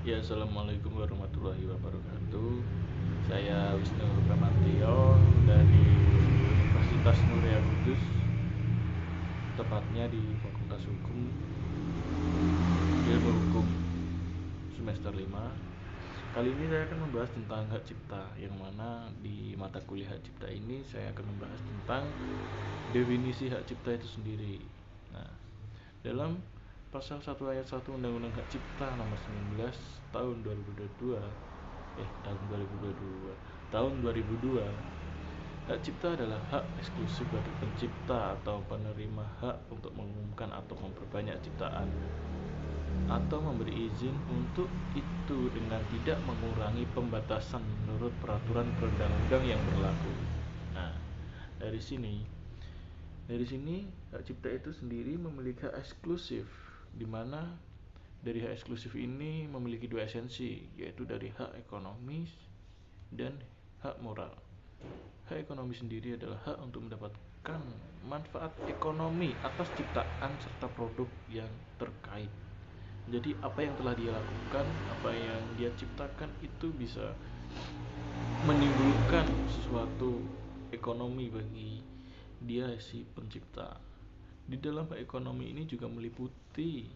Ya, assalamualaikum warahmatullahi wabarakatuh. Saya Wisnu Bramantio dari Universitas Muria Kudus, tepatnya di Fakultas Hukum, Ilmu Hukum semester 5. Kali ini saya akan membahas tentang hak cipta, yang mana di mata kuliah hak cipta ini saya akan membahas tentang definisi hak cipta itu sendiri. Nah, dalam pasal 1 ayat 1 Undang-Undang Hak Cipta nomor 19 tahun 2022 tahun 2002, hak cipta adalah hak eksklusif bagi pencipta atau penerima hak untuk mengumumkan atau memperbanyak ciptaan atau memberi izin untuk itu dengan tidak mengurangi pembatasan menurut peraturan perundang-undang yang berlaku. Nah, dari sini hak cipta itu sendiri memiliki hak eksklusif, di mana dari hak eksklusif ini memiliki dua esensi, yaitu dari hak ekonomis dan hak moral. Hak ekonomi sendiri adalah hak untuk mendapatkan manfaat ekonomi atas ciptaan serta produk yang terkait. Jadi apa yang telah dia lakukan, apa yang dia ciptakan itu bisa menimbulkan sesuatu ekonomi bagi dia si pencipta. Di dalam hak ekonomi ini juga meliputi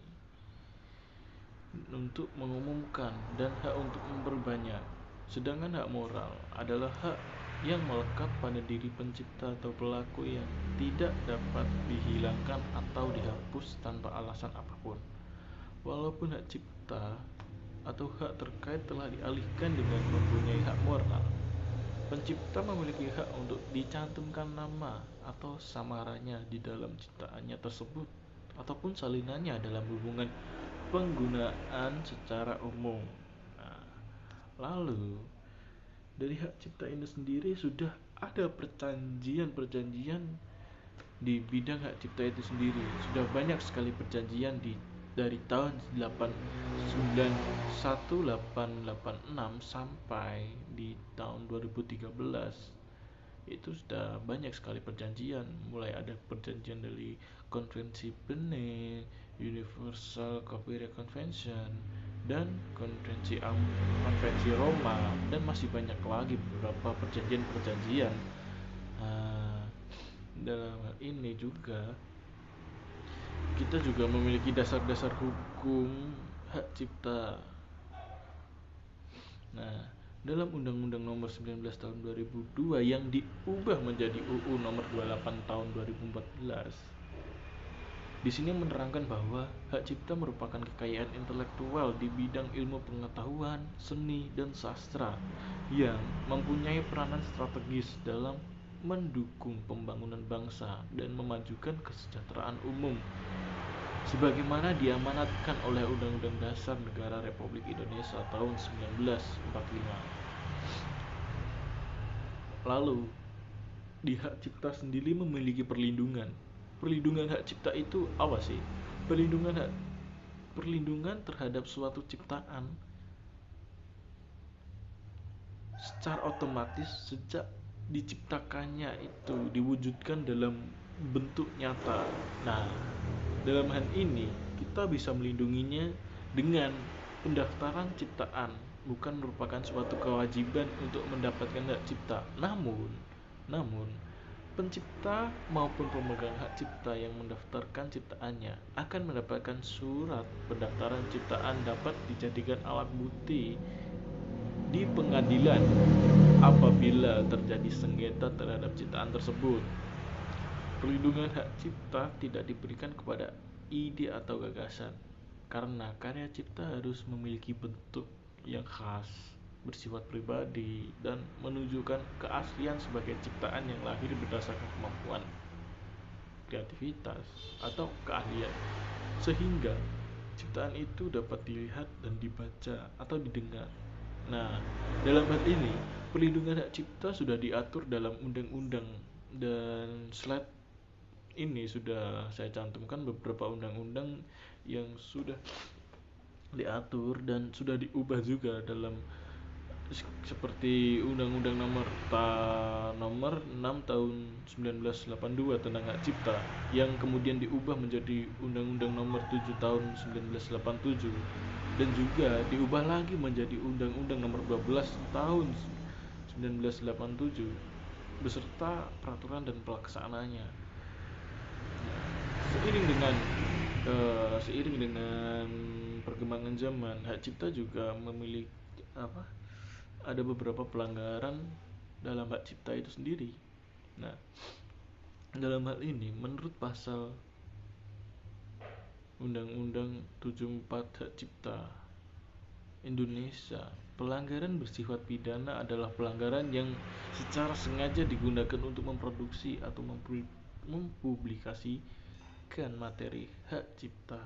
untuk mengumumkan dan hak untuk memperbanyak. Sedangkan hak moral adalah hak yang melekat pada diri pencipta atau pelaku yang tidak dapat dihilangkan atau dihapus tanpa alasan apapun. Walaupun hak cipta atau hak terkait telah dialihkan dengan mempunyai hak moral, pencipta memiliki hak untuk dicantumkan nama atau samarannya di dalam ciptaannya tersebut ataupun salinannya dalam hubungan penggunaan secara umum. Nah, lalu dari hak cipta ini sendiri sudah ada perjanjian-perjanjian di bidang hak cipta itu sendiri. Sudah banyak sekali perjanjian dari tahun 1896 sampai di tahun 2013. Itu sudah banyak sekali perjanjian, mulai ada perjanjian dari konvensi Berne, Universal Copyright Convention, dan konvensi Roma, dan masih banyak lagi beberapa perjanjian-perjanjian. Dalam hal ini juga kita juga memiliki dasar-dasar hukum hak cipta. Nah, dalam Undang-Undang Nomor 19 Tahun 2002 yang diubah menjadi UU Nomor 28 Tahun 2014, di sini menerangkan bahwa hak cipta merupakan kekayaan intelektual di bidang ilmu pengetahuan, seni, dan sastra yang mempunyai peranan strategis dalam mendukung pembangunan bangsa dan memajukan kesejahteraan umum sebagaimana diamanatkan oleh Undang-Undang Dasar Negara Republik Indonesia tahun 1945. Lalu, di hak cipta sendiri memiliki perlindungan. Perlindungan hak cipta itu apa sih? Perlindungan terhadap suatu ciptaan secara otomatis sejak diciptakannya itu diwujudkan dalam bentuk nyata. Nah, dalam hal ini kita bisa melindunginya dengan pendaftaran ciptaan, bukan merupakan suatu kewajiban untuk mendapatkan hak cipta. Namun pencipta maupun pemegang hak cipta yang mendaftarkan ciptaannya akan mendapatkan surat pendaftaran ciptaan dapat dijadikan alat bukti di pengadilan apabila terjadi sengketa terhadap ciptaan tersebut. Perlindungan hak cipta tidak diberikan kepada ide atau gagasan, karena karya cipta harus memiliki bentuk yang khas, bersifat pribadi, dan menunjukkan keaslian sebagai ciptaan yang lahir berdasarkan kemampuan, kreativitas, atau keahlian, sehingga ciptaan itu dapat dilihat dan dibaca atau didengar. Nah, dalam hal ini, perlindungan hak cipta sudah diatur dalam undang-undang, dan slide ini sudah saya cantumkan beberapa undang-undang yang sudah diatur dan sudah diubah juga dalam seperti Undang-Undang nomor 6 tahun 1982 tentang hak cipta yang kemudian diubah menjadi Undang-Undang nomor 7 tahun 1987 dan juga diubah lagi menjadi Undang-Undang nomor 12 tahun 1987 beserta peraturan dan pelaksanaannya. Seiring dengan perkembangan zaman, hak cipta juga memiliki apa? Ada beberapa pelanggaran dalam hak cipta itu sendiri. Nah, dalam hal ini menurut pasal Undang-Undang 74 Hak Cipta Indonesia, pelanggaran bersifat pidana adalah pelanggaran yang secara sengaja digunakan untuk memproduksi atau mempublikasikan materi hak cipta.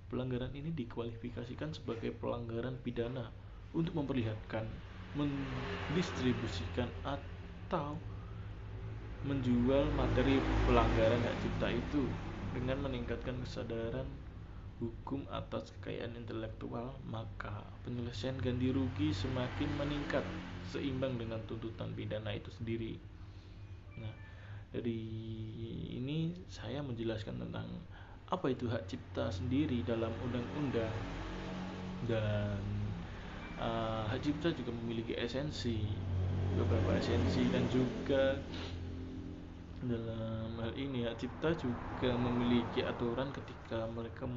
Pelanggaran ini dikualifikasikan sebagai pelanggaran pidana untuk memperlihatkan, mendistribusikan atau menjual materi pelanggaran hak cipta itu dengan meningkatkan kesadaran hukum atas kekayaan intelektual, maka penyelesaian ganti rugi semakin meningkat seimbang dengan tuntutan pidana itu sendiri. Nah, dari ini saya menjelaskan tentang apa itu hak cipta sendiri dalam undang-undang dan hak cipta juga memiliki beberapa esensi dan juga dalam hal ini hak cipta juga memiliki aturan ketika mereka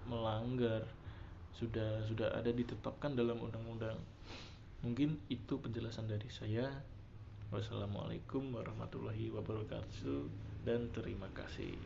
melanggar sudah ada ditetapkan dalam undang-undang. Mungkin itu penjelasan dari saya. Wassalamualaikum warahmatullahi wabarakatuh dan terima kasih.